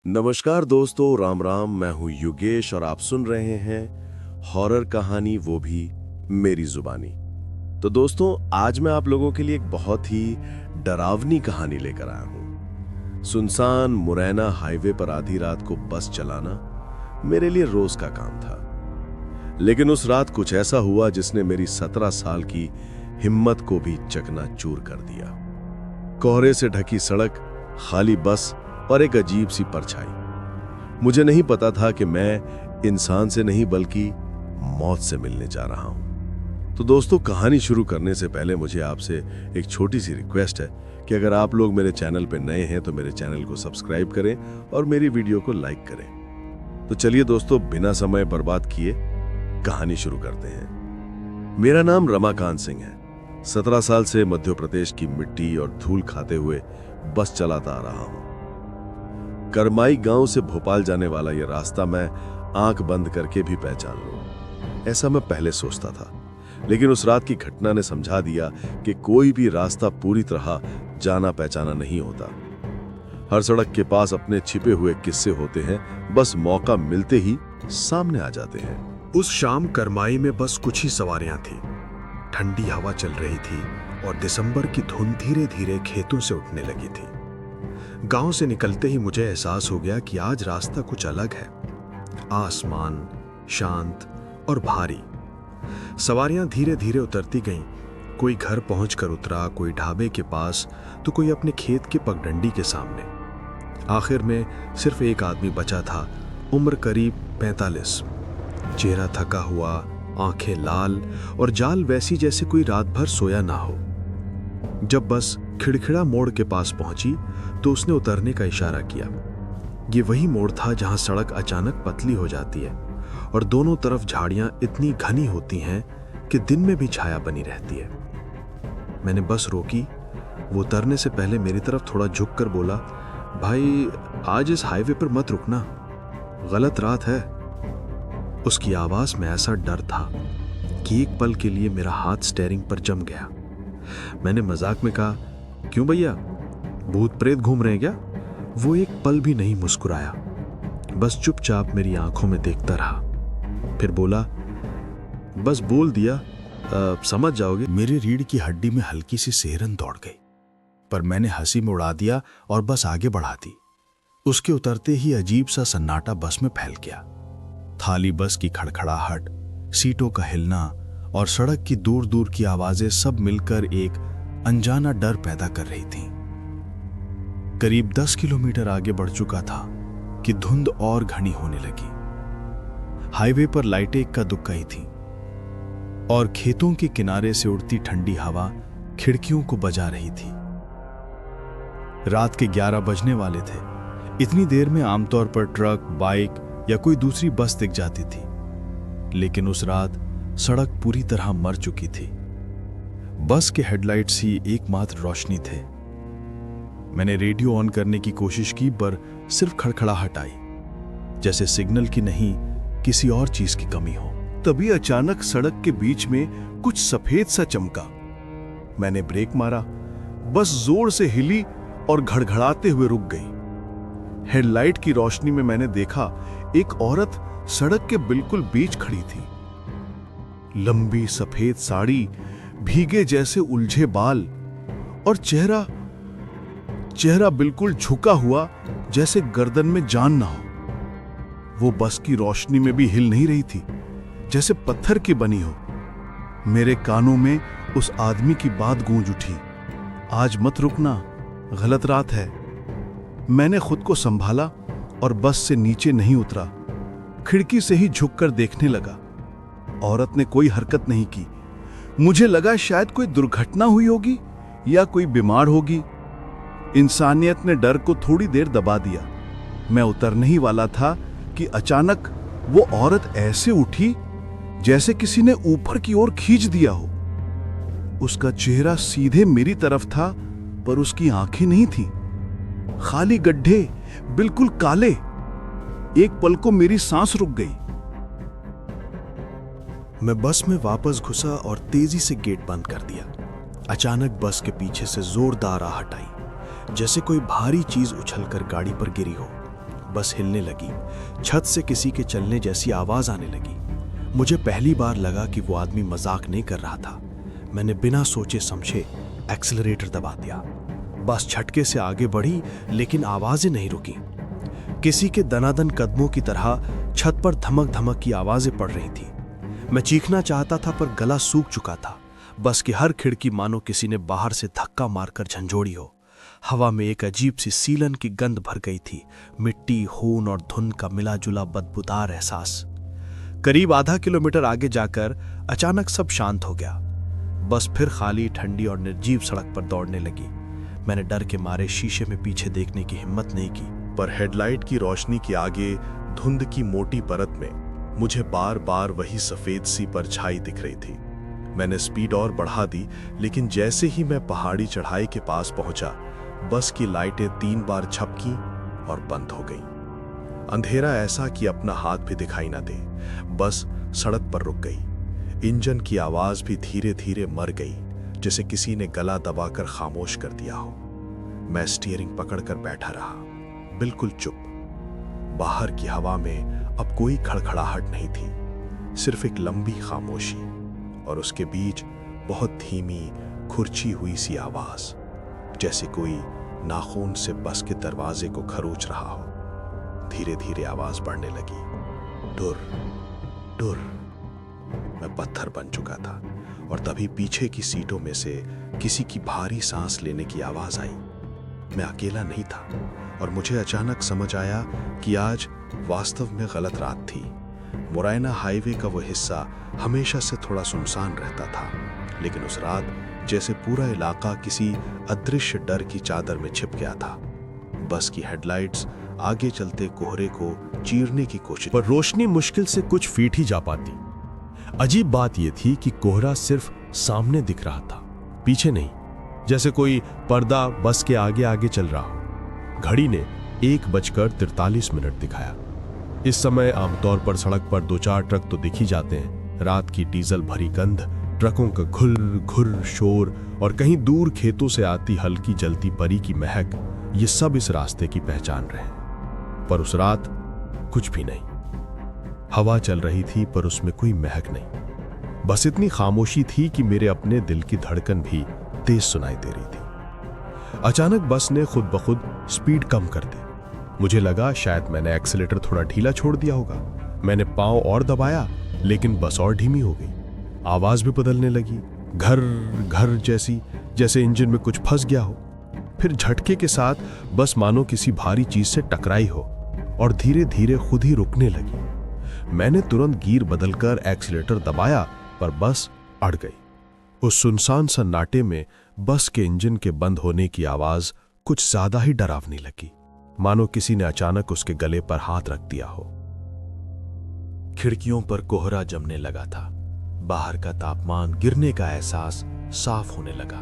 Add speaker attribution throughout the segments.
Speaker 1: नमस्कार दोस्तों, राम राम। मैं हूं युगेश और आप सुन रहे हैं हॉरर कहानी, वो भी मेरी जुबानी। तो दोस्तों, आज मैं आप लोगों के लिए एक बहुत ही डरावनी कहानी लेकर आया हूं। सुनसान मुरैना हाईवे पर आधी रात को बस चलाना मेरे लिए रोज का काम था, लेकिन उस रात कुछ ऐसा हुआ जिसने मेरी 17 साल की हिम्मत को भी चकनाचूर कर दिया। कोहरे से ढकी सड़क, खाली बस और एक अजीब सी परछाई। मुझे नहीं पता था कि मैं इंसान से नहीं बल्कि मौत से मिलने जा रहा हूं। तो दोस्तों, कहानी शुरू करने से पहले मुझे आपसे एक छोटी सी रिक्वेस्ट है कि अगर आप लोग मेरे चैनल पर नए हैं तो मेरे चैनल को सब्सक्राइब करें और मेरी वीडियो को लाइक करें। तो चलिए दोस्तों, बिना समय बर्बाद किए कहानी शुरू करते हैं। मेरा नाम रमाकांत सिंह है। 17 साल से मध्य प्रदेश की मिट्टी और धूल खाते हुए बस चलाता आ रहा हूं। करमाई गांव से भोपाल जाने वाला यह रास्ता मैं आंख बंद करके भी पहचान लूं, ऐसा मैं पहले सोचता था। लेकिन उस रात की घटना ने समझा दिया कि कोई भी रास्ता पूरी तरह जाना पहचाना नहीं होता। हर सड़क के पास अपने छिपे हुए किस्से होते हैं, बस मौका मिलते ही सामने आ जाते हैं।
Speaker 2: उस शाम करमाई में बस कुछ ही सवारियां थीं। ठंडी हवा चल रही थी और दिसंबर की धुंध धीरे धीरे खेतों से उठने लगी थी। गांव से निकलते ही मुझे एहसास हो गया कि आज रास्ता कुछ अलग है। आसमान शांत और भारी। सवारियां धीरे धीरे उतरती गईं। कोई घर पहुंचकर उतरा, कोई ढाबे के पास, तो कोई अपने खेत की पगडंडी के सामने। आखिर में सिर्फ एक आदमी बचा था, उम्र करीब 45। चेहरा थका हुआ, आंखें लाल और जाल वैसी जैसे कोई रात भर सोया ना हो। जब बस खिड़खिड़ा मोड़ के पास पहुंची तो उसने उतरने का इशारा किया। ये वही मोड़ था जहां सड़क अचानक पतली हो जाती है और दोनों तरफ झाड़ियां इतनी घनी होती हैं कि दिन में भी छाया बनी रहती है। मैंने बस रोकी। वो उतरने से पहले मेरी तरफ थोड़ा झुक कर बोला, भाई आज इस हाईवे पर मत रुकना, गलत रात है। उसकी आवाज में ऐसा डर था कि एक पल के लिए मेरा हाथ स्टीयरिंग पर जम गया। मैंने मजाक में कहा, क्यों भैया, भूत प्रेत घूम रहे हैं क्या? वो एक पल भी नहीं मुस्कुराया, बस चुपचाप मेरी आंखों में देखता रहा। फिर बोला, बस बोल दिया, समझ जाओगे। मेरी रीढ़ की हड्डी में हल्की सी सिहरन दौड़ गई, पर मैंने हंसी में उड़ा दिया और बस आगे बढ़ा दी। उसके उतरते ही अजीब सा सन्नाटा बस में फैल गया। थाली बस की खड़खड़ाहट, सीटों का हिलना और सड़क की दूर दूर की आवाजें सब मिलकर एक अनजाना डर पैदा कर रही थीं। करीब 10 किलोमीटर आगे बढ़ चुका था कि धुंध और घनी होने लगी। हाईवे पर लाइटें इक्का दुक्का ही थीं और खेतों के किनारे से उड़ती ठंडी हवा खिड़कियों को बजा रही थी। रात के 11 बजने वाले थे। इतनी देर में आमतौर पर ट्रक, बाइक या कोई दूसरी बस दिख जाती थी, लेकिन उस रात सड़क पूरी तरह मर चुकी थी। बस के हेडलाइट्स ही एकमात्र रोशनी थे। मैंने रेडियो ऑन करने की कोशिश की, पर सिर्फ खड़खड़ाहट आई, जैसे सिग्नल की नहीं किसी और चीज की कमी हो। तभी अचानक सड़क के बीच में कुछ सफेद सा चमका। मैंने ब्रेक मारा, बस जोर से हिली और घड़घड़ाते हुए रुक गई। हेडलाइट की रोशनी में मैंने देखा एक औरत सड़क के बिल्कुल बीच खड़ी थी। लंबी सफेद साड़ी, भीगे जैसे उलझे बाल और चेहरा बिल्कुल झुका हुआ, जैसे गर्दन में जान ना हो। वो बस की रोशनी में भी हिल नहीं रही थी, जैसे पत्थर की बनी हो। मेरे कानों में उस आदमी की बात गूंज उठी, आज मत रुकना, गलत रात है। मैंने खुद को संभाला और बस से नीचे नहीं उतरा। खिड़की से ही झुककर देखने लगा। औरत ने कोई हरकत नहीं की। मुझे लगा शायद कोई दुर्घटना हुई होगी या कोई बीमार होगी। इंसानियत ने डर को थोड़ी देर दबा दिया। मैं उतरने ही वाला था कि अचानक वो औरत ऐसे उठी जैसे किसी ने ऊपर की ओर खींच दिया हो। उसका चेहरा सीधे मेरी तरफ था, पर उसकी आंखें नहीं थीं। खाली गड्ढे, बिल्कुल काले। एक पल को मेरी सांस रुक गई। मैं बस में वापस घुसा और तेजी से गेट बंद कर दिया। अचानक बस के पीछे से जोरदार आहट आई, जैसे कोई भारी चीज उछलकर गाड़ी पर गिरी हो। बस हिलने लगी। छत से किसी के चलने जैसी आवाज आने लगी। मुझे पहली बार लगा कि वो आदमी मजाक नहीं कर रहा था। मैंने बिना सोचे समझे एक्सेलरेटर दबा दिया। बस झटके से आगे बढ़ी, लेकिन आवाजें नहीं रुकी। किसी के दनादन कदमों की तरह छत पर धमक धमक की आवाजें पड़ रही थी। मैं चीखना चाहता था पर गला सूख चुका था। बस की हर खिड़की मानो किसी ने बाहर से धक्का मारकर झंझोड़ी हो। हवा में एक अजीब सी सीलन की गंध भर गई थी, मिट्टी, खून और धुंध का मिला जुला बदबूदार एहसास। करीब आधा किलोमीटर आगे जाकर अचानक सब शांत हो गया। बस फिर खाली, ठंडी और निर्जीव सड़क पर दौड़ने लगी। मैंने डर के मारे शीशे में पीछे देखने की हिम्मत नहीं की,
Speaker 1: पर हेडलाइट की रोशनी के आगे धुंध की मोटी परत में मुझे बार बार वही सफेद सी परछाई दिख रही थी। मैंने स्पीड और बढ़ा दी, लेकिन जैसे ही मैं पहाड़ी चढ़ाई के पास पहुंचा, बस की लाइटें 3 बार झपकी और बंद हो गईं। अंधेरा ऐसा कि अपना हाथ भी दिखाई ना दे। बस सड़क पर रुक गई। इंजन की आवाज भी धीरे धीरे मर गई, जैसे किसी ने गला दबाकर खामोश कर दिया हो। मैं स्टीयरिंग पकड़कर बैठा रहा, बिल्कुल चुप। बाहर की हवा में अब कोई खड़खड़ाहट नहीं थी, सिर्फ एक लंबी खामोशी, और उसके बीच बहुत धीमी, खुरची हुई सी आवाज, जैसे कोई नाखून से बस के दरवाजे को खरोच रहा हो। धीरे धीरे आवाज बढ़ने लगी, डुर डुर। मैं पत्थर बन चुका था, और तभी पीछे की सीटों में से किसी की भारी सांस लेने की आवाज आई। मैं अकेला नहीं था, और मुझे अचानक समझ आया कि आज वास्तव में गलत रात थी। मुरैना हाईवे का वो हिस्सा हमेशा से थोड़ा सुनसान रहता था, लेकिन उस रात जैसे पूरा इलाका किसी अदृश्य डर की चादर में छिप गया था। बस की हेडलाइट्स आगे चलते कोहरे को चीरने की कोशिश,
Speaker 3: पर रोशनी मुश्किल से कुछ फीट ही जा पाती। अजीब बात यह थी कि कोहरा सिर्फ सामने दिख रहा था, पीछे नहीं, जैसे कोई पर्दा बस के आगे आगे चल रहा हो। घड़ी ने 1:43 दिखाया। इस समय आमतौर पर सड़क पर 2-4 ट्रक तो दिख ही जाते हैं। रात की डीजल भरी गंध, ट्रकों का घुर घुर शोर और कहीं दूर खेतों से आती हल्की जलती परी की महक, ये सब इस रास्ते की पहचान रहे हैं। पर उस रात कुछ भी नहीं। हवा चल रही थी, पर उसमें कोई महक नहीं। बस इतनी खामोशी थी कि मेरे अपने दिल की धड़कन भी तेज सुनाई दे रही थी। अचानक बस ने खुद ब खुद स्पीड कम कर दी। मुझे लगा शायद मैंने एक्सीलेटर थोड़ा ढीला छोड़ दिया होगा। मैंने पांव और दबाया, लेकिन बस और धीमी हो गई। आवाज भी बदलने लगी, घर घर जैसी, जैसे इंजन में कुछ फंस गया हो। फिर झटके के साथ बस मानो किसी भारी चीज से टकराई हो और धीरे धीरे खुद ही रुकने लगी। मैंने तुरंत गियर बदलकर एक्सीलेटर दबाया, पर बस अड़ गई। उस सुनसान सन्नाटे में बस के इंजन के बंद होने की आवाज कुछ ज्यादा ही डरावनी लगी, मानो किसी ने अचानक उसके गले पर हाथ रख दिया हो। खिड़कियों पर कोहरा जमने लगा था। बाहर का तापमान गिरने का एहसास साफ होने लगा।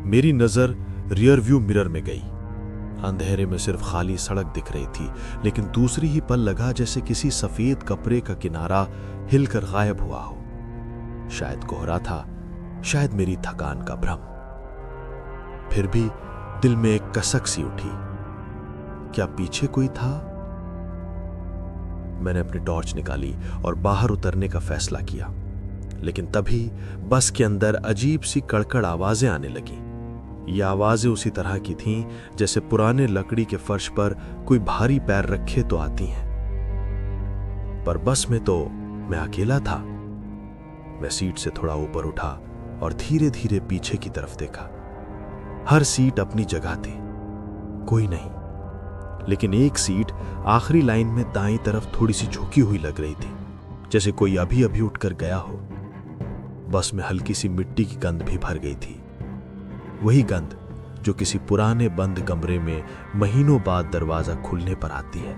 Speaker 3: मेरी नजर रियर व्यू मिरर में गई। अंधेरे में सिर्फ खाली सड़क दिख रही थी, लेकिन दूसरी ही पल लगा जैसे किसी सफेद कपड़े का किनारा हिलकर गायब हुआ हो। शायद कोहरा था, शायद मेरी थकान का भ्रम। फिर भी दिल में एक कसक सी उठी। क्या पीछे कोई था? मैंने अपनी टॉर्च निकाली और बाहर उतरने का फैसला किया, लेकिन तभी बस के अंदर अजीब सी कड़कड़ आवाजें आने लगी। ये आवाजें उसी तरह की थीं जैसे पुराने लकड़ी के फर्श पर कोई भारी पैर रखे तो आती हैं। पर बस में तो मैं अकेला था। मैं सीट से थोड़ा ऊपर उठा और धीरे धीरे पीछे की तरफ देखा। हर सीट अपनी जगह थी, कोई नहीं, लेकिन एक सीट आखिरी लाइन में दाईं तरफ थोड़ी सी झुकी हुई लग रही थी, जैसे कोई अभी अभी उठकर गया हो। बस में हल्की सी मिट्टी की गंध भी भर गई थी, वही गंध जो किसी पुराने बंद कमरे में महीनों बाद दरवाजा खुलने पर आती है।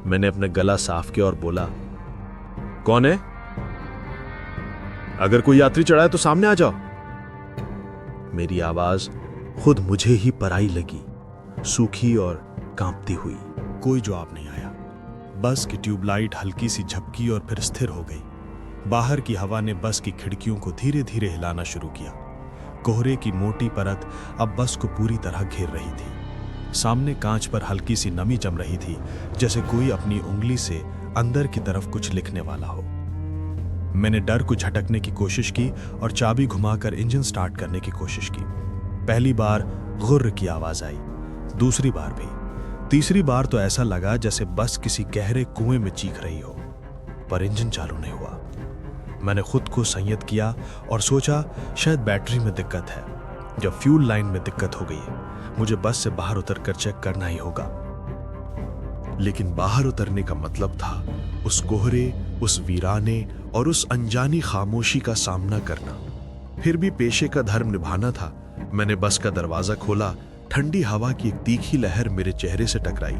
Speaker 3: मैंने अपना गला साफ किया और बोला, कौन है? अगर कोई यात्री चढ़ा है तो सामने आ जाओ। मेरी आवाज खुद मुझे ही पराई लगी, सूखी और कांपती हुई। कोई जवाब नहीं आया। बस की ट्यूबलाइट हल्की सी झपकी और फिर स्थिर हो गई। बाहर की हवा ने बस की खिड़कियों को धीरे धीरे हिलाना शुरू किया। कोहरे की मोटी परत अब बस को पूरी तरह घेर रही थी। सामने कांच पर हल्की सी नमी जम रही थी, जैसे कोई अपनी उंगली से अंदर की तरफ कुछ लिखने वाला हो। मैंने डर को झटकने की कोशिश की और चाबी घुमाकर इंजन स्टार्ट करने की कोशिश की। पहली बार गुर्र की आवाज आई, दूसरी बार भी, तीसरी बार तो ऐसा लगा जैसे बस किसी गहरे कुएं में चीख रही हो, पर इंजन चालू नहीं हुआ। मैंने खुद को संयत किया और सोचा शायद बैटरी में दिक्कत है। जब फ्यूल लाइन में दिक्कत हो गई, मुझे बस से बाहर उतरकर चेक करना ही होगा। लेकिन बाहर उतरने का मतलब था उस कोहरे, उस वीराने और उस अनजानी खामोशी का सामना करना। फिर भी पेशे का धर्म निभाना था। मैंने बस का दरवाजा खोला। ठंडी हवा की एक तीखी लहर मेरे चेहरे से टकराई।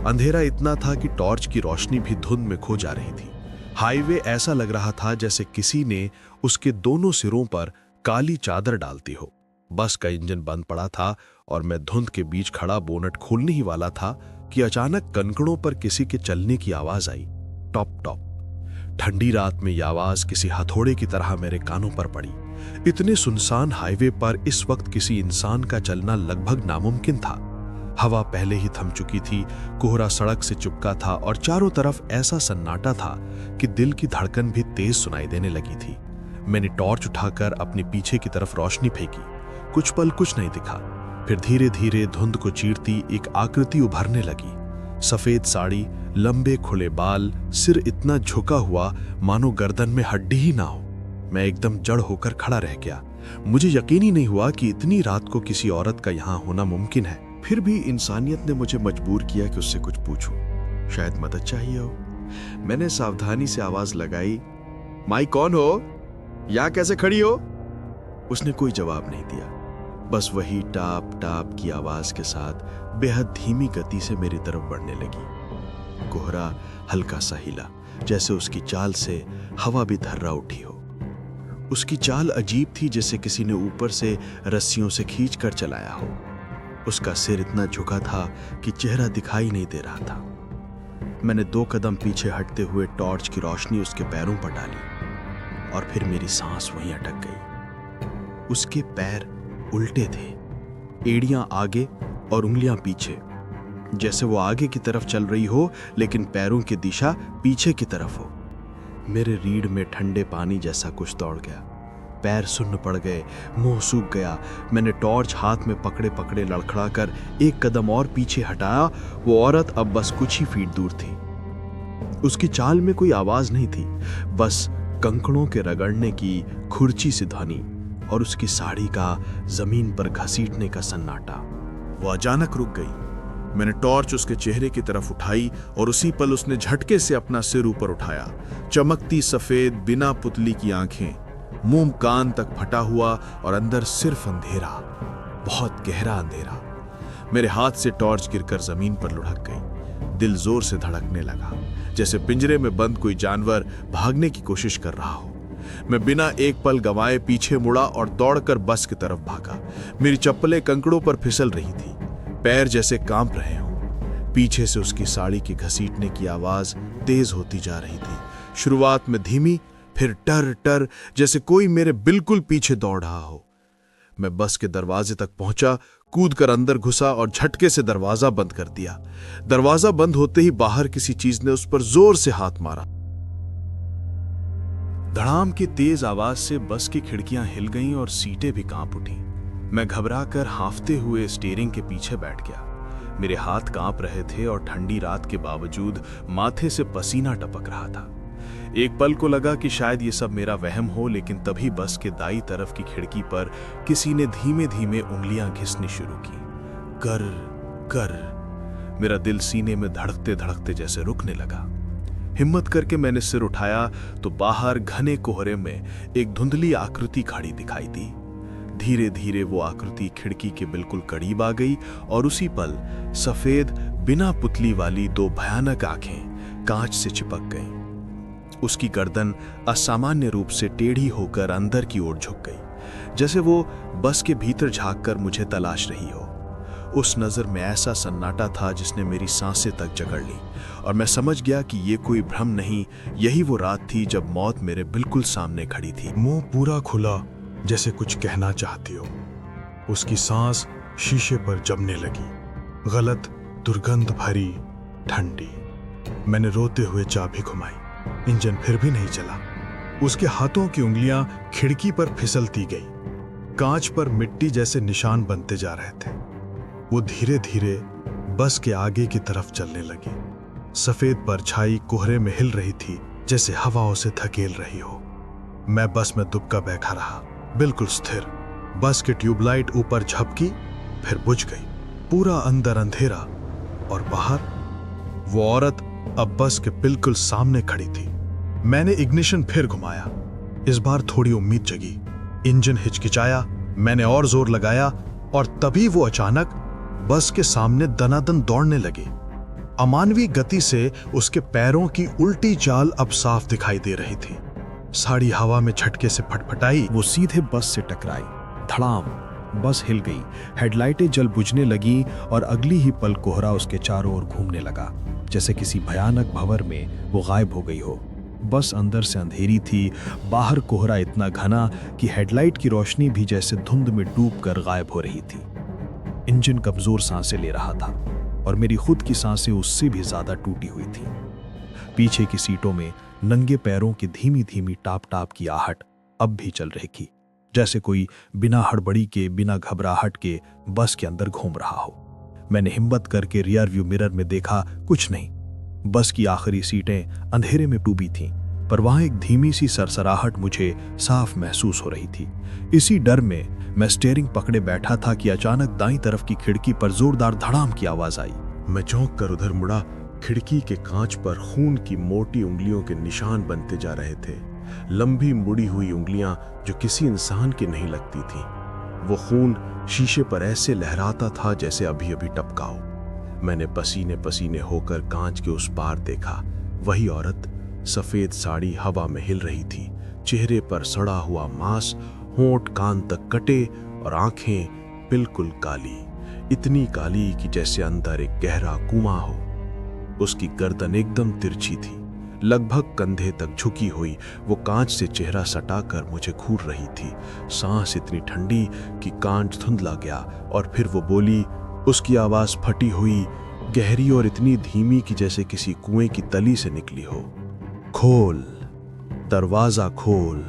Speaker 3: अंधेरा इतना था कि टॉर्च की रोशनी भी धुंध में खो जा रही थी। हाईवे ऐसा लग रहा था जैसे किसी ने उसके दोनों सिरों पर काली चादर डालती हो। बस का इंजन बंद पड़ा था और मैं धुंध के बीच खड़ा बोनट खोलने ही वाला था कि अचानक कंकड़ों पर किसी के चलने की आवाज आई, टॉप टॉप। ठंडी रात में यह आवाज किसी हथौड़े की तरह मेरे कानों पर पड़ी। इतने सुनसान हाईवे पर इस वक्त किसी इंसान का चलना लगभग नामुमकिन था। हवा पहले ही थम चुकी थी, कोहरा सड़क से चिपका था और चारों तरफ ऐसा सन्नाटा था कि दिल की धड़कन भी तेज सुनाई देने लगी थी। मैंने टॉर्च उठाकर अपने पीछे की तरफ रोशनी फेंकी। कुछ पल कुछ नहीं दिखा। फिर धीरे धीरे धुंध को चीरती एक आकृति उभरने लगी। सफेद साड़ी, लंबे खुले बाल, सिर इतना झुका हुआ मानो गर्दन में हड्डी ही ना हो। मैं एकदम जड़ होकर खड़ा रह गया। मुझे यकीन ही नहीं हुआ कि इतनी रात को किसी औरत का यहाँ होना मुमकिन है। फिर भी इंसानियत ने मुझे मजबूर किया कि उससे कुछ पूछूं, शायद मदद चाहिए हो। मैंने सावधानी से आवाज लगाई, माई कौन हो? यहाँ कैसे खड़ी हो? उसने कोई जवाब नहीं दिया, बस वही टाप टाप की आवाज के साथ बेहद धीमी गति से मेरी तरफ बढ़ने लगी। कोहरा हल्का सा हिला, जैसे उसकी चाल से हवा भी थर्रा उठी हो। उसकी चाल अजीब थी, जैसे किसी ने ऊपर से रस्सियों से खींच कर चलाया हो। उसका सिर इतना झुका था कि चेहरा दिखाई नहीं दे रहा था। मैंने 2 कदम पीछे हटते हुए टॉर्च की रोशनी उसके पैरों पर डाली और फिर मेरी सांस वहीं अटक गई। उसके पैर उल्टे थे, एड़ियां आगे और उंगलियां पीछे, जैसे वो आगे की तरफ चल रही हो लेकिन पैरों की दिशा पीछे की तरफ हो। मेरे रीढ़ में ठंडे पानी जैसा कुछ दौड़ गया। पैर सुन्न पड़ गए, मुंह सूख गया। मैंने टॉर्च हाथ में पकड़े पकड़े लड़खड़ा कर 1 कदम और पीछे हटाया। वो औरत अब बस कुछ ही फीट दूर थी। उसकी चाल में कोई आवाज नहीं थी, बस कंकड़ों के रगड़ने की खुरची सी ध्वनि और उसकी साड़ी का जमीन पर घसीटने का सन्नाटा।
Speaker 4: वो अचानक रुक गई। मैंने टॉर्च उसके चेहरे की तरफ उठाई और उसी पल उसने झटके से अपना सिर ऊपर उठाया। चमकती सफेद बिना पुतली की आंखें, मुंह कान तक फटा हुआ और अंदर सिर्फ अंधेरा, बहुत गहरा अंधेरा। मेरे हाथ से टॉर्च गिरकर जमीन पर लुढ़क गई। दिल जोर से धड़कने लगा, जैसे पिंजरे में बंद कोई जानवर भागने की कोशिश कर रहा हो। मैं बिना एक पल गंवाए पीछे मुड़ा और दौड़कर बस की तरफ भागा। मेरी चप्पलें कंकड़ों पर फिसल रही थी, पैर जैसे कांप रहे हों। पीछे से उसकी साड़ी की घसीटने की आवाज तेज होती जा रही थी। शुरुआत में धीमी, फिर टर टर, जैसे कोई मेरे बिल्कुल पीछे दौड़ रहा हो। मैं बस के दरवाजे तक पहुंचा, कूदकर अंदर घुसा और झटके से दरवाजा बंद कर दिया। दरवाजा बंद होते ही बाहर किसी चीज ने उस पर जोर से हाथ मारा। धड़ाम की तेज आवाज से बस की खिड़कियां हिल गईं और सीटें भी कांप उठीं। मैं घबराकर हांफते हुए स्टीयरिंग के पीछे बैठ गया। मेरे हाथ कांप रहे थे और ठंडी रात के बावजूद माथे से पसीना टपक रहा था। एक पल को लगा कि शायद ये सब मेरा वहम हो, लेकिन तभी बस के दाईं तरफ की खिड़की पर किसी ने धीमे धीमे उंगलियां घिसनी शुरू की। कर कर। मेरा दिल सीने में धड़कते धड़कते जैसे रुकने लगा। हिम्मत करके मैंने सिर उठाया तो बाहर घने कोहरे में एक धुंधली आकृति खड़ी दिखाई दी। धीरे धीरे वो आकृति खिड़की के बिल्कुल करीब आ गई और उसी पल सफेद बिना पुतली वाली 2 भयानक आंखें कांच से चिपक गईं। उसकी गर्दन असामान्य रूप से टेढ़ी होकर अंदर की ओर झुक गई, जैसे वो बस के भीतर झांककर मुझे तलाश रही हो। उस नजर में ऐसा सन्नाटा था जिसने मेरी सांसें तक जकड़ ली और मैं समझ गया कि ये कोई भ्रम नहीं, यही वो रात थी जब मौत मेरे बिल्कुल सामने खड़ी थी।
Speaker 2: मुंह पूरा खुला, जैसे कुछ कहना चाहती हो। उसकी सांस शीशे पर जमने लगी। गलत, दुर्गंध भरी, ठंडी। मैंने रोते हुए चाबी घुमाई। इंजन फिर भी नहीं चला। उसके हाथों की उंगलियां खिड़की पर फिसलती गई। कांच पर मिट्टी जैसे निशान बनते जा रहे थे। वो धीरे धीरे बस के आगे की तरफ चलने लगी। सफेद परछाई कोहरे में हिल रही थी, जैसे हवाओं से धकेल रही हो। मैं बस में दुबका बैठा रहा, बिल्कुल स्थिर। बस की ट्यूबलाइट ऊपर झपकी, फिर बुझ गई। पूरा अंदर अंधेरा, और बाहर वो औरत अब बस के बिल्कुल सामने खड़ी थी। मैंने इग्निशन फिर घुमाया। इस बार थोड़ी उम्मीद जगी। इंजन हिचकिचाया, मैंने और जोर लगाया, और तभी वो अचानक बस के सामने दनादन दौड़ने लगी। अमानवीय गति से उसके पैरों की उल्टी चाल अब साफ दिखाई दे रही थी। साड़ी हवा में झटके से फटफटाई।
Speaker 4: वो सीधे बस से टकराई। धड़ाम, बस हिल गई। हेडलाइटें जल बुझने लगी और अगली ही पल कोहरा उसके चारों ओर घूमने लगा, जैसे किसी भयानक भंवर में वो गायब हो गई हो। बस अंदर से अंधेरी थी, बाहर कोहरा इतना घना कि हेडलाइट की रोशनी भी जैसे धुंध में डूबकर गायब हो रही थी। इंजन कमजोर सांसें ले रहा था और मेरी खुद की सांसें उससे भी ज्यादा टूटी हुई थी। पीछे की सीटों में नंगे पैरों की धीमी धीमी टाप टाप की आहट अब भी चल रही थी, जैसे कोई बिना हड़बड़ी के, बिना घबराहट के बस के अंदर घूम रहा हो। मैंने हिम्मत करके रियर व्यू मिरर में देखा, कुछ नहीं। बस की आखिरी सीटें अंधेरे में डूबी थीं, पर वहां एक धीमी सी सरसराहट मुझे साफ महसूस हो रही थी। इसी डर में मैं स्टीयरिंग पकड़े बैठा था कि अचानक दाईं तरफ की खिड़की पर जोरदार धड़ाम की आवाज आई।
Speaker 2: मैं चौंक कर उधर मुड़ा। खिड़की के कांच पर खून की मोटी उंगलियों के निशान बनते जा रहे थे। लंबी मुड़ी हुई उंगलियां जो किसी इंसान की नहीं लगती थीं। वो खून शीशे पर ऐसे लहराता था जैसे अभी अभी टपका हो। मैंने पसीने पसीने होकर कांच के उस पार देखा। वही औरत, सफेद साड़ी हवा में हिल रही थी। चेहरे पर सड़ा हुआ मांस, होंठ कान तक कटे और आंखें बिल्कुल काली, इतनी काली कि जैसे अंदर एक गहरा कुआं हो। उसकी गर्दन एकदम तिरछी थी, लगभग कंधे तक झुकी हुई। वो कांच से चेहरा सटाकर मुझे घूर रही थी। सांस इतनी ठंडी कि कांच धुंधला गया, और फिर वो बोली। उसकी आवाज फटी हुई, गहरी और इतनी धीमी कि जैसे किसी कुएं की तली से निकली हो। खोल, दरवाजा खोल,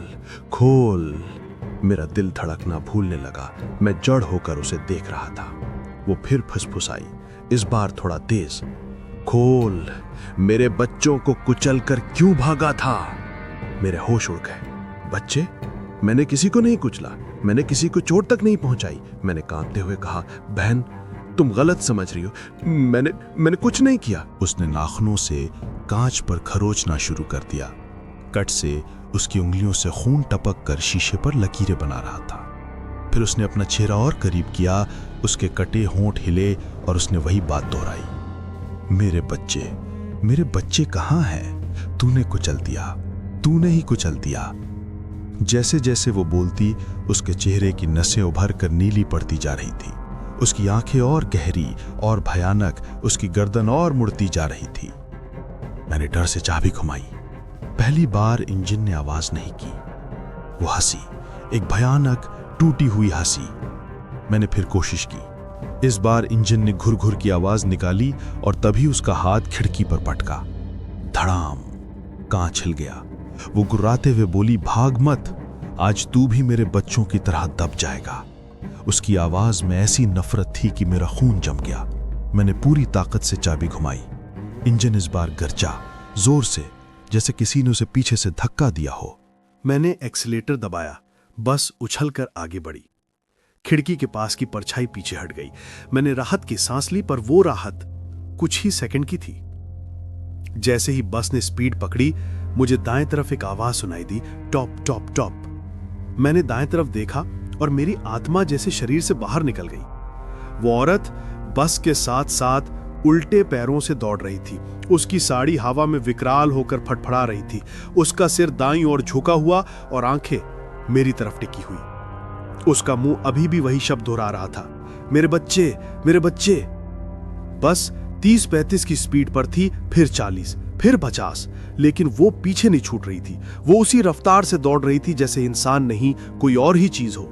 Speaker 2: खोल। मेरा दिल धड़कना भूलने लगा। मैं जड़ होकर उसे देख रहा था। वो फिर फुसफुसाई, इस बार थोड़ा तेज। खोल, मेरे बच्चों को कुचल कर क्यों भागा था? मेरे होश उड़ गए। बच्चे? मैंने किसी को नहीं कुचला, मैंने किसी को चोट तक नहीं पहुंचाई। मैंने कांपते हुए कहा, बहन तुम गलत समझ रही हो, मैंने कुछ नहीं किया।
Speaker 3: उसने नाखूनों से कांच पर खरोचना शुरू कर दिया। कट से उसकी उंगलियों से खून टपक कर शीशे पर लकीरें बना रहा था। फिर उसने अपना चेहरा और करीब किया। उसके कटे होंठ हिले और उसने वही बात दोहराई। मेरे बच्चे कहाँ हैं? तूने कुचल दिया, तूने ही कुचल दिया। जैसे जैसे वो बोलती, उसके चेहरे की नसें उभर कर नीली पड़ती जा रही थी। उसकी आंखें और गहरी और भयानक, उसकी गर्दन और मुड़ती जा रही थी। मैंने डर से चाबी घुमाई। पहली बार इंजन ने आवाज नहीं की। वो हंसी, एक भयानक टूटी हुई हंसी। मैंने फिर कोशिश की। इस बार इंजन ने घुर घुर की आवाज निकाली और तभी उसका हाथ खिड़की पर पटका। धड़ाम, कांच हिल गया। वो गुर्राते हुए बोली, भाग मत, आज तू भी मेरे बच्चों की तरह दब जाएगा। उसकी आवाज में ऐसी नफरत थी कि मेरा खून जम गया। मैंने पूरी ताकत से चाबी घुमाई। इंजन इस बार गरजा, जोर से, जैसे किसी ने उसे पीछे से धक्का दिया हो।
Speaker 5: मैंने एक्सीलेटर दबाया। बस उछलकर आगे बढ़ी। खिड़की के पास की परछाई पीछे हट गई। मैंने राहत की सांस ली, पर वो राहत कुछ ही सेकंड की थी। जैसे ही बस ने स्पीड पकड़ी, मुझे दाएं तरफ एक आवाज सुनाई दी, टॉप टॉप टॉप। मैंने दाएं तरफ देखा और मेरी आत्मा जैसे शरीर से बाहर निकल गई। वो औरत बस के साथ साथ उल्टे पैरों से दौड़ रही थी। उसकी साड़ी हवा में विकराल होकर फड़फड़ा रही थी। उसका सिर दाईं ओर झुका हुआ और आंखें मेरी तरफ टिकी हुई। उसका मुंह अभी भी वही शब्द दोहरा रहा था, मेरे बच्चे, मेरे बच्चे। बस 30-35 की स्पीड पर थी, फिर 40, फिर 50, लेकिन वो पीछे नहीं छूट रही थी। वो उसी रफ्तार से दौड़ रही थी जैसे इंसान नहीं, कोई और ही चीज हो।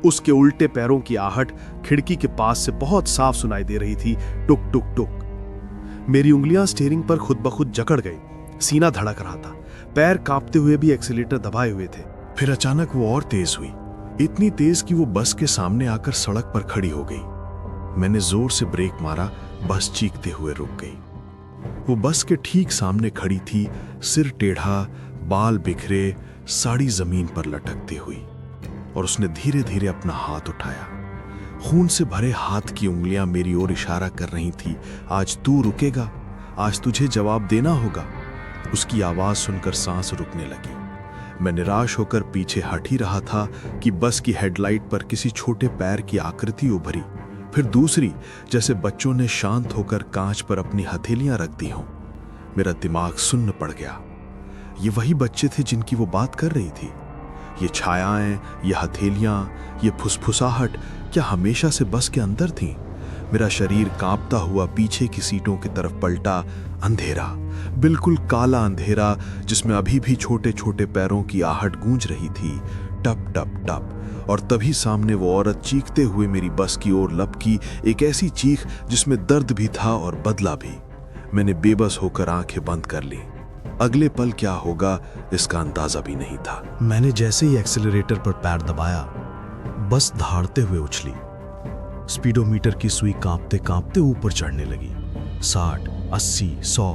Speaker 5: उसके उल्टे पैरों की आहट खिड़की के पास से बहुत साफ सुनाई दे रही थी, टुक टुक टुक। मेरी उंगलियां स्टीयरिंग पर खुद ब खुद जकड़ गई, सीना धड़क रहा था, पैर कांपते हुए भी एक्सीलेटर दबाए हुए थे।
Speaker 2: फिर अचानक वो और तेज हुई, इतनी तेज कि वो बस के सामने आकर सड़क पर खड़ी हो गई। मैंने जोर से ब्रेक मारा, बस चीखते हुए रुक गई। वो बस के ठीक सामने खड़ी थी, सिर टेढ़ा, बाल बिखरे, साड़ी जमीन पर लटकती हुई। और उसने धीरे धीरे अपना हाथ उठाया। खून से भरे हाथ की उंगलियां मेरी ओर इशारा कर रही थी, आज तू रुकेगा, आज तुझे जवाब देना होगा। उसकी आवाज सुनकर सांस रुकने लगी। मैं निराश होकर पीछे हट ही रहा था कि बस की हेडलाइट पर किसी छोटे पैर की आकृति उभरी, फिर दूसरी, जैसे बच्चों ने शांत होकर कांच पर अपनी हथेलियां रख दी हों। मेरा दिमाग सुन्न पड़ गया। ये वही बच्चे थे जिनकी वो बात कर रही थी। ये छायाएं, ये हथेलियां, ये फुसफुसाहट क्या हमेशा से बस के अंदर थीं? मेरा शरीर कांपता हुआ पीछे की सीटों की तरफ पलटा। अंधेरा, बिल्कुल काला अंधेरा, जिसमें अभी भी छोटे छोटे पैरों की आहट गूंज रही थी, टप टप टप। और तभी सामने वो औरत चीखते हुए मेरी बस की ओर लपकी, एक ऐसी चीख जिसमें दर्द भी था और बदला भी। मैंने बेबस होकर आंखें बंद कर ली। अगले पल क्या होगा इसका अंदाजा भी नहीं था।
Speaker 5: मैंने जैसे ही एक्सेलरेटर पर पैर दबाया, बस दहाड़ते हुए उछली। स्पीडोमीटर की सुई कांपते कांपते ऊपर चढ़ने लगी। 60, 80, 100।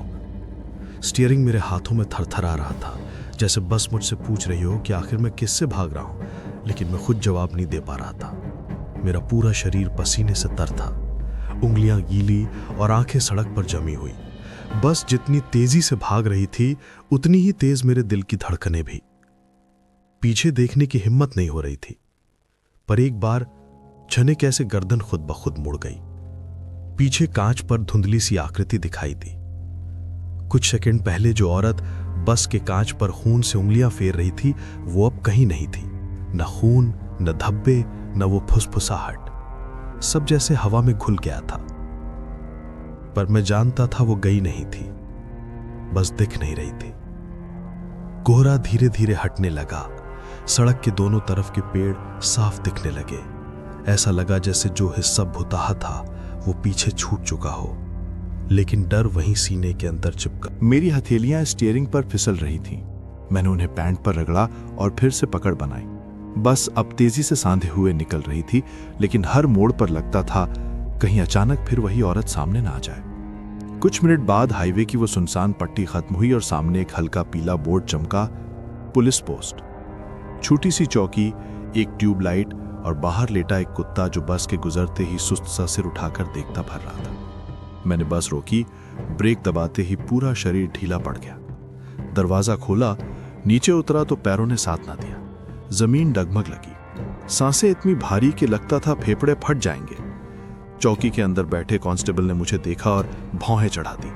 Speaker 5: स्टीयरिंग मेरे हाथों में थरथरा रहा था, जैसे बस मुझसे पूछ रही हो कि आखिर मैं किससे भाग रहा हूं, लेकिन मैं खुद जवाब नहीं दे पा रहा था। मेरा पूरा शरीर पसीने से तर था, उंगलियां गीली और आंखें सड़क पर जमी हुई। बस जितनी तेजी से भाग रही थी, उतनी ही तेज मेरे दिल की धड़कनें भी। पीछे देखने की हिम्मत नहीं हो रही थी, पर एक बार छने कैसे गर्दन खुद ब खुद मुड़ गई। पीछे कांच पर धुंधली सी आकृति दिखाई दी। कुछ सेकंड पहले जो औरत बस के कांच पर खून से उंगलियां फेर रही थी, वो अब कहीं नहीं थी। न खून, न धब्बे, न वो फुसफुसाहट। सब जैसे हवा में घुल गया था। पर मैं जानता था वो गई नहीं थी, बस दिख नहीं रही थी। कोहरा धीरे धीरे हटने लगा। सड़क के दोनों तरफ के पेड़ साफ दिखने लगे। ऐसा लगा जैसे जो हिस्सा भुताहा था वो पीछे छूट चुका हो, लेकिन डर वहीं सीने के अंदर चिपका।
Speaker 6: मेरी हथेलियां स्टीयरिंग पर फिसल रही थीं। मैंने उन्हें पैंट पर रगड़ा और फिर से पकड़ बनाई। बस अब तेजी से सांधे हुए निकल रही थी, लेकिन हर मोड़ पर लगता था कहीं अचानक फिर वही औरत सामने ना आ जाए। कुछ मिनट बाद हाईवे की वो सुनसान पट्टी खत्म हुई और सामने एक हल्का पीला बोर्ड चमका, पुलिस पोस्ट। छोटी सी चौकी, एक ट्यूबलाइट और बाहर लेटा एक कुत्ता जो बस के गुजरते ही सुस्त सा सिर उठाकर देखता भर रहा था। मैंने बस रोकी। ब्रेक दबाते ही पूरा शरीर ढीला पड़ गया। दरवाजा खोला, नीचे उतरा तो पैरों ने साथ ना दिया। जमीन डगमग लगी। सांसें इतनी भारी कि लगता था फेफड़े फट जाएंगे। चौकी के अंदर बैठे कांस्टेबल ने मुझे देखा और भौहें चढ़ा दी।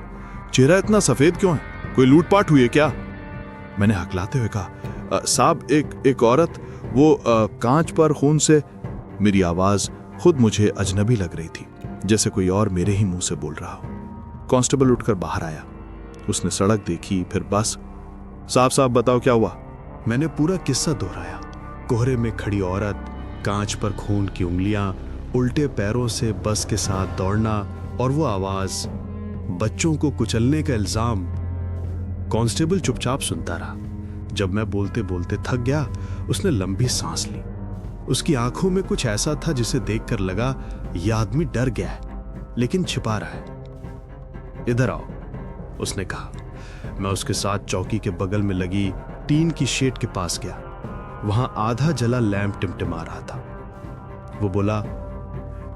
Speaker 6: चेहरा इतना सफेद क्यों है? कोई लूटपाट हुई है क्या? मैंने हकलाते हुए कहा, साहब एक औरत, वो कांच पर खून से। मेरी आवाज खुद मुझे अजनबी लग रही थी, जैसे कोई और मेरे ही मुंह से बोल रहा हो। कांस्टेबल उठकर बाहर आया। उसने सड़क देखी, फिर बस। साहब बताओ क्या हुआ?
Speaker 5: मैंने पूरा किस्सा दोहराया। कोहरे में खड़ी औरत, कांच पर खून की उंगलियां, उल्टे पैरों से बस के साथ दौड़ना और वो आवाज, बच्चों को कुचलने का इल्जाम। कांस्टेबल चुपचाप सुनता रहा। जब मैं बोलते बोलते थक गया, उसने लंबी सांस ली। उसकी आंखों में कुछ ऐसा था जिसे देखकर लगा यह आदमी डर गया है, लेकिन छिपा रहा है। इधर आओ, उसने कहा। मैं उसके साथ चौकी के बगल में लगी टीन की शेड के पास गया। वहां आधा जला लैंप टिमटिमा रहा था। वो बोला,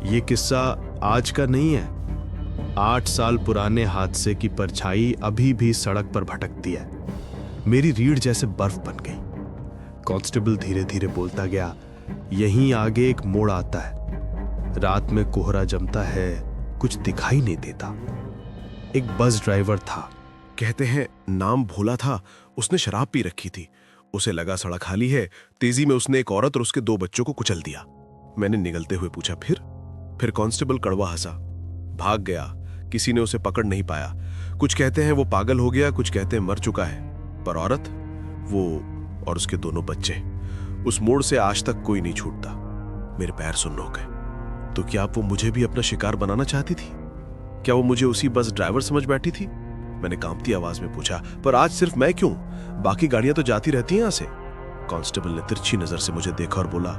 Speaker 5: ये किस्सा आज का नहीं है। 8 साल पुराने हादसे की परछाई अभी भी सड़क पर भटकती है। मेरी रीढ़ जैसे बर्फ बन गई। कांस्टेबल धीरे धीरे बोलता गया, यहीं आगे एक मोड़ आता है। रात में कोहरा जमता है, कुछ दिखाई नहीं देता। एक बस ड्राइवर था,
Speaker 1: कहते हैं नाम भोला था। उसने शराब पी रखी थी। उसे लगा सड़क खाली है। तेजी में उसने एक औरत और उसके 2 बच्चों को कुचल दिया। मैंने निगलते हुए पूछा, फिर कांस्टेबल कड़वा हंसा। भाग गया। किसी ने उसे पकड़ नहीं पाया। कुछ कहते हैं वो पागल हो गया, कुछ कहते हैं मर चुका है। पर औरत, वो और उसके दोनों बच्चे, उस मोड़ से आज तक कोई नहीं छूटता।
Speaker 5: मेरे पैर सुन्न हो गए। तो क्या वो मुझे भी अपना शिकार बनाना चाहती थी? क्या वो मुझे उसी बस ड्राइवर समझ बैठी थी? मैंने कांपती आवाज में पूछा, पर आज सिर्फ मैं क्यों? बाकी गाड़ियां तो जाती रहती हैं यहां से। कांस्टेबल ने तिरछी नजर से मुझे देखा और बोला,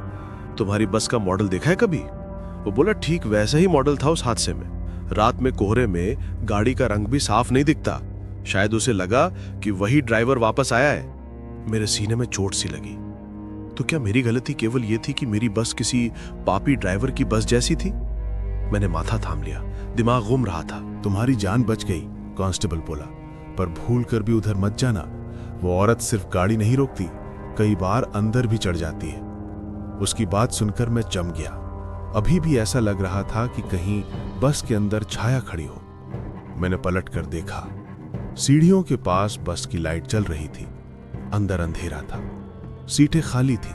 Speaker 5: तुम्हारी बस का मॉडल देखा है कभी? वो बोला, ठीक वैसा ही मॉडल था उस हादसे में। रात में कोहरे में गाड़ी का रंग भी साफ नहीं दिखता। शायद उसे लगा कि वही ड्राइवर वापस आया है। मेरे सीने में चोट सी लगी। तो क्या मेरी गलती केवल यह थी कि मेरी बस किसी पापी ड्राइवर की बस जैसी थी? मैंने माथा थाम लिया, दिमाग घूम रहा था।
Speaker 6: तुम्हारी जान बच गई, कांस्टेबल बोला, पर भूल कर भी उधर मत जाना। वो औरत सिर्फ गाड़ी नहीं रोकती, कई बार अंदर भी चढ़ जाती है। उसकी बात सुनकर मैं जम गया। अभी भी ऐसा लग रहा था कि कहीं बस के अंदर छाया खड़ी हो। मैंने पलट कर देखा। सीढ़ियों के पास बस की लाइट जल रही थी। अंदर अंधेरा था, सीटें खाली थी,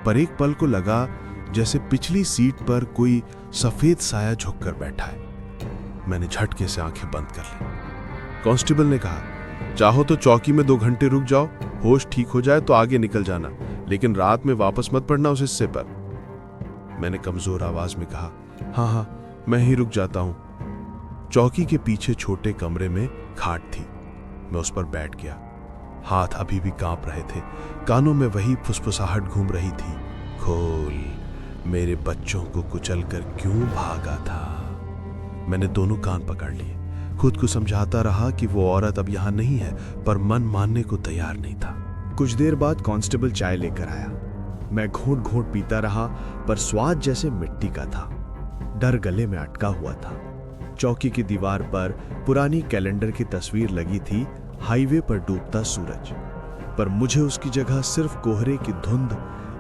Speaker 6: पर एक पल को लगा जैसे पिछली सीट पर कोई सफेद साया झुककर बैठा है। मैंने झटके से आंखें बंद कर ली। कांस्टेबल ने कहा, चाहो तो चौकी में 2 घंटे रुक जाओ, होश ठीक हो जाए तो आगे निकल जाना, लेकिन रात में वापस मत पड़ना उस हिस्से पर। मैंने कमजोर आवाज में कहा, हाँ, मैं ही रुक जाता हूं। चौकी के पीछे छोटे कमरे में खाट थी। मैं उस पर बैठ गया। हाथ अभी भी कांप रहे थे, कानों में वही फुसफुसाहट घूम रही थी, खोल, मेरे बच्चों को कुचलकर क्यों भागा था। मैंने दोनों कान पकड़ लिए, खुद को समझाता रहा कि वो औरत अब यहां नहीं है, पर मन मानने को तैयार नहीं था।
Speaker 2: कुछ देर बाद कांस्टेबल चाय लेकर आया। मैं घूंट घूंट पीता रहा, पर स्वाद जैसे मिट्टी का था। डर गले में अटका हुआ था। चौकी की दीवार पर पुरानी कैलेंडर की तस्वीर लगी थी, हाईवे पर डूबता सूरज। पर मुझे उसकी जगह सिर्फ कोहरे की धुंध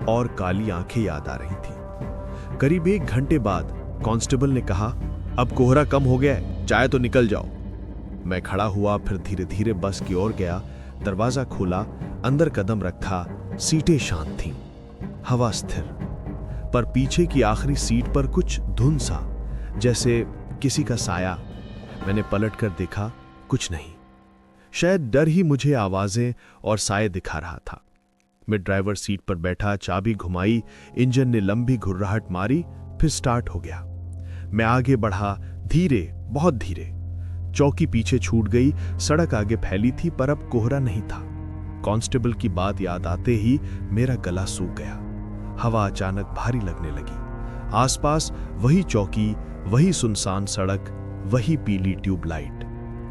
Speaker 2: और काली आंखें याद आ रही थी। करीब 1 घंटे बाद कांस्टेबल ने कहा, अब कोहरा कम हो गया है, चाहे तो निकल जाओ। मैं खड़ा हुआ, फिर धीरे धीरे बस की ओर गया। दरवाजा खोला, अंदर कदम रखा। सीटें शांत थीं, हवा स्थिर, पर पीछे की आखिरी सीट पर कुछ धुंध सा, जैसे किसी का साया। मैंने पलट कर देखा, कुछ नहीं। शायद डर ही मुझे आवाजें और साए दिखा रहा था। मैं ड्राइवर सीट पर बैठा, चाबी घुमाई, इंजन ने लंबी घुर्राहट मारी, फिर स्टार्ट हो गया। मैं आगे बढ़ा, धीरे, बहुत धीरे। चौकी पीछे छूट गई, सड़क आगे फैली थी, पर अब कोहरा नहीं था। कांस्टेबल की बात याद आते ही मेरा गला सूख गया। हवा अचानक भारी लगने लगी। आसपास वही चौकी, वही सुनसान सड़क, वही पीली ट्यूबलाइट।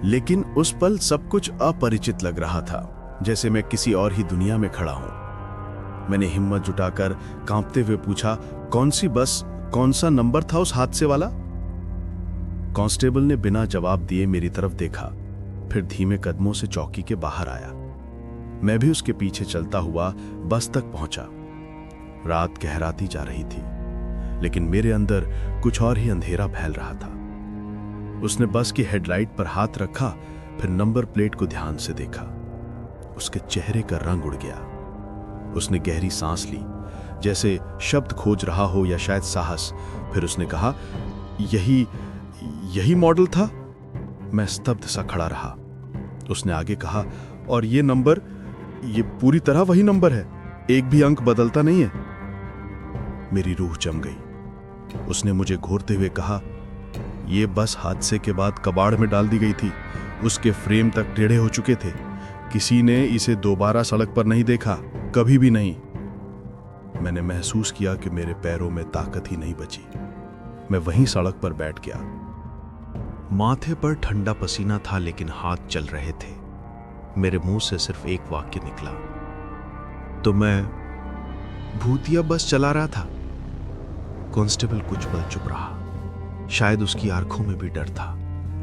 Speaker 5: लेकिन उस पल सब कुछ अपरिचित लग रहा था, जैसे मैं किसी और ही दुनिया में खड़ा हूं। मैंने हिम्मत जुटाकर कांपते हुए पूछा, कौन सी बस, कौन सा नंबर था उस हादसे वाला? कांस्टेबल ने बिना जवाब दिए मेरी तरफ देखा, फिर धीमे कदमों से चौकी के बाहर आया। मैं भी उसके पीछे चलता हुआ बस तक पहुंचा। रात गहराती जा रही थी, लेकिन मेरे अंदर कुछ और ही अंधेरा फैल रहा था। उसने बस की हेडलाइट पर हाथ रखा, फिर नंबर प्लेट को ध्यान से देखा। उसके चेहरे का रंग उड़ गया। उसने गहरी सांस ली, जैसे शब्द खोज रहा हो या शायद साहस। फिर उसने कहा, यही मॉडल था? मैं स्तब्ध सा खड़ा रहा। उसने आगे कहा, और ये नंबर, ये पूरी तरह वही नंबर है, एक भी अंक बदलता नहीं है। मेरी रूह जम गई। उसने मुझे घूरते हुए कहा, यह बस हादसे के बाद कबाड़ में डाल दी गई थी। उसके फ्रेम तक टेढ़े हो चुके थे। किसी ने इसे दोबारा सड़क पर नहीं देखा, कभी भी नहीं। मैंने महसूस किया कि मेरे पैरों में ताकत ही नहीं बची। मैं वहीं सड़क पर बैठ गया। माथे पर ठंडा पसीना था, लेकिन हाथ चल रहे थे। मेरे मुंह से सिर्फ एक वाक्य निकला, तो मैं भूतिया बस चला रहा था। कांस्टेबल कुछ पल चुप रहा। शायद उसकी आंखों में भी डर था,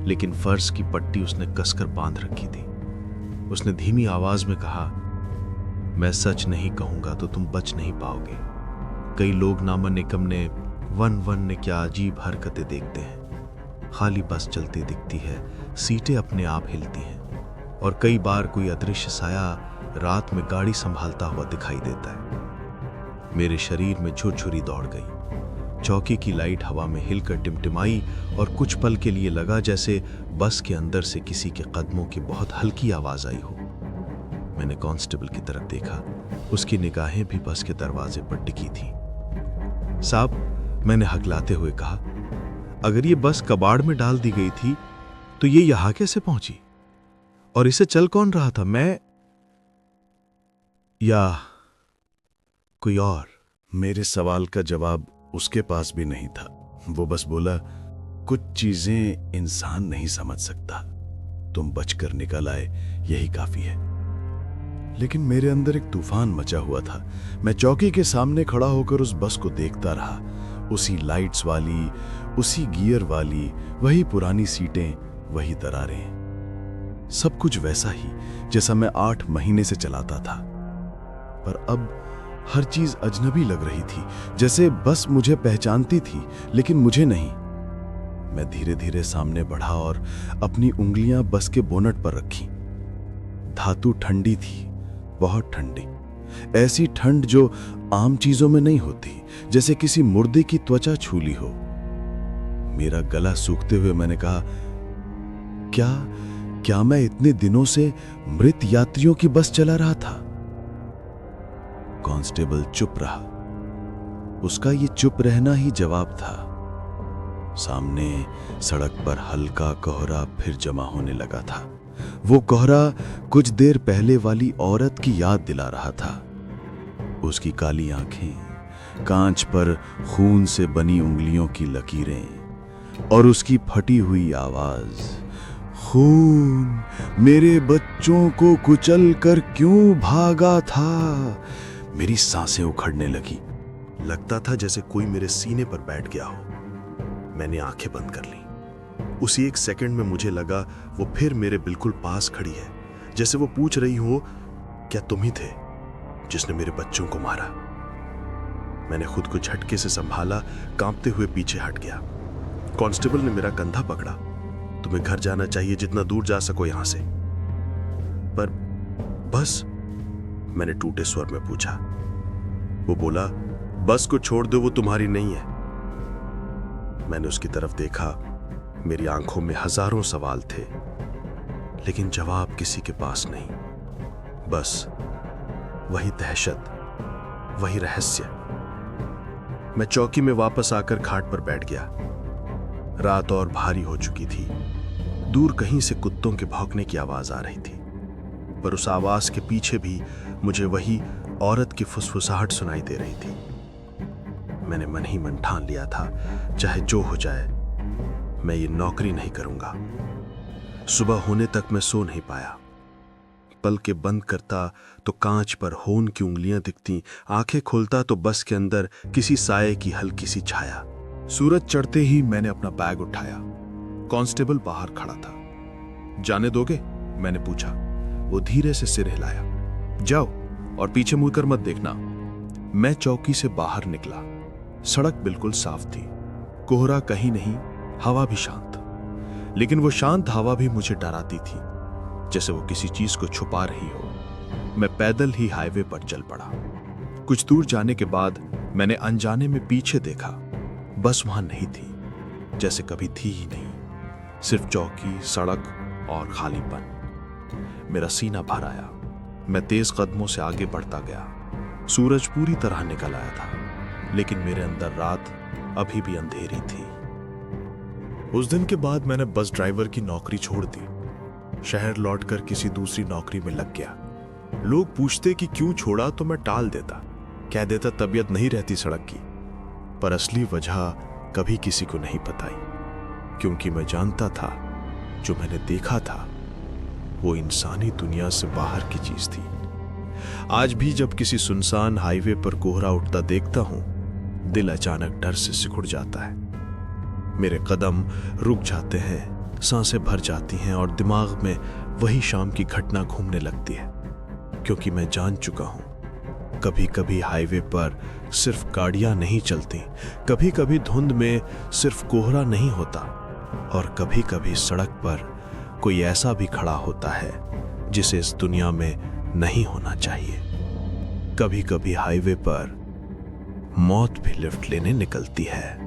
Speaker 5: लेकिन फर्श की पट्टी उसने कसकर बांध रखी थी। उसने धीमी आवाज में कहा, मैं सच नहीं कहूंगा तो तुम बच नहीं पाओगे। कई लोग नामन निकम ने वन ने क्या अजीब हरकतें देखते हैं। खाली बस चलती दिखती है, सीटें अपने आप हिलती हैं, और कई बार कोई अदृश्य साया रात में गाड़ी संभालता हुआ दिखाई देता है। मेरे शरीर में झुरझुरी दौड़ गई। चौकी की लाइट हवा में हिलकर टिमटिमाई, और कुछ पल के लिए लगा जैसे बस के अंदर से किसी के कदमों की बहुत हल्की आवाज आई हो। मैंने कांस्टेबल की तरफ देखा। उसकी निगाहें भी बस के दरवाजे पर टिकी थी। साहब, मैंने हकलाते हुए कहा, अगर ये बस कबाड़ में डाल दी गई थी तो ये यहां कैसे पहुंची? और इसे चल कौन रहा था, मैं या कोई और?
Speaker 1: मेरे सवाल का जवाब उसके पास भी नहीं था। वो बस बोला, कुछ चीजें इंसान नहीं समझ सकता, तुम बचकर निकल आए यही काफी है। लेकिन मेरे अंदर एक तूफान मचा हुआ था। मैं चौकी के सामने खड़ा होकर उस बस को देखता रहा। उसी लाइट्स वाली, उसी गियर वाली, वही पुरानी सीटें, वही दरारें, सब कुछ वैसा ही जैसा मैं 8 महीने से चलाता था। पर अब हर चीज अजनबी लग रही थी, जैसे बस मुझे पहचानती थी लेकिन मुझे नहीं। मैं धीरे धीरे सामने बढ़ा और अपनी उंगलियां बस के बोनट पर रखी। धातु ठंडी थी, बहुत ठंडी, ऐसी ठंड जो आम चीजों में नहीं होती, जैसे किसी मुर्दे की त्वचा छू ली हो। मेरा गला सूखते हुए मैंने कहा, क्या मैं इतने दिनों से मृत यात्रियों की बस चला रहा था? कांस्टेबल चुप रहा। उसका ये चुप रहना ही जवाब था। सामने सड़क पर हल्का कोहरा फिर जमा होने लगा था। वो कोहरा कुछ देर पहले वाली औरत की याद दिला रहा था। उसकी काली आंखें, कांच पर खून से बनी उंगलियों की लकीरें और उसकी फटी हुई आवाज, खून मेरे बच्चों को कुचल कर क्यों भागा था। मेरी सांसें उखड़ने लगी।
Speaker 5: लगता था जैसे कोई मेरे सीने पर बैठ गया हो। मैंने आंखें बंद कर ली। उसी एक सेकंड में मुझे लगा वो फिर मेरे बिल्कुल पास खड़ी है, जैसे वो पूछ रही हो, क्या तुम ही थे जिसने मेरे बच्चों को मारा? मैंने खुद को झटके से संभाला, कांपते हुए पीछे हट गया। कांस्टेबल ने मेरा कंधा पकड़ा। तुम्हें घर जाना चाहिए, जितना दूर जा सको यहां से। पर बस, मैंने टूटे स्वर में पूछा। वो बोला, बस को छोड़ दो, वो तुम्हारी नहीं है। मैंने उसकी तरफ देखा। मेरी आंखों में हजारों सवाल थे, लेकिन जवाब किसी के पास नहीं। बस वही दहशत, वही रहस्य। मैं चौकी में वापस आकर खाट पर बैठ गया। रात और भारी हो चुकी थी। दूर कहीं से कुत्तों के भौंकने की आवाज आ रही थी, पर उस आवाज के पीछे भी मुझे वही औरत की फुसफुसाहट सुनाई दे रही थी। मैंने मन ही मन ठान लिया था, चाहे जो हो जाए, मैं ये नौकरी नहीं करूंगा। सुबह होने तक मैं सो नहीं पाया। पलकें बंद करता तो कांच पर होन की उंगलियां दिखती, आंखें खोलता तो बस के अंदर किसी साये की हल्की सी छाया। सूरज चढ़ते ही मैंने अपना बैग उठाया। कांस्टेबल बाहर खड़ा था। जाने दोगे? मैंने पूछा। वो धीरे से सिर हिलाया। जाओ, और पीछे मुड़कर मत देखना। मैं चौकी से बाहर निकला। सड़क बिल्कुल साफ थी, कोहरा कहीं नहीं, हवा भी शांत। लेकिन वो शांत हवा भी मुझे डराती थी, जैसे वो किसी चीज को छुपा रही हो। मैं पैदल ही हाईवे पर चल पड़ा। कुछ दूर जाने के बाद मैंने अनजाने में पीछे देखा। बस वहां नहीं थी, जैसे कभी थी ही नहीं। सिर्फ चौकी, सड़क और खालीपन। मेरा सीना भर आया। मैं तेज कदमों से आगे बढ़ता गया। सूरज पूरी तरह निकल आया था, लेकिन मेरे अंदर रात अभी भी अंधेरी थी।
Speaker 3: उस दिन के बाद मैंने बस ड्राइवर की नौकरी छोड़ दी। शहर लौटकर किसी दूसरी नौकरी में लग गया। लोग पूछते कि क्यों छोड़ा, तो मैं टाल देता, कह देता तबीयत नहीं रहती सड़क की। पर असली वजह कभी किसी को नहीं बताई, क्योंकि मैं जानता था जो मैंने देखा था वो इंसानी दुनिया से बाहर की चीज थी। आज भी जब किसी सुनसान हाईवे पर कोहरा उठता देखता हूं, दिल अचानक डर से सिकुड़ जाता है। मेरे कदम रुक जाते हैं, सांसें भर जाती हैं और दिमाग में वही शाम की घटना घूमने लगती है, क्योंकि मैं जान चुका हूं कभी कभी हाईवे पर सिर्फ गाड़ियां नहीं चलती, कभी कभी धुंध में सिर्फ कोहरा नहीं होता, और कभी कभी सड़क पर कोई ऐसा भी खड़ा होता है जिसे इस दुनिया में नहीं होना चाहिए। कभी कभी हाईवे पर मौत भी लिफ्ट लेने निकलती है।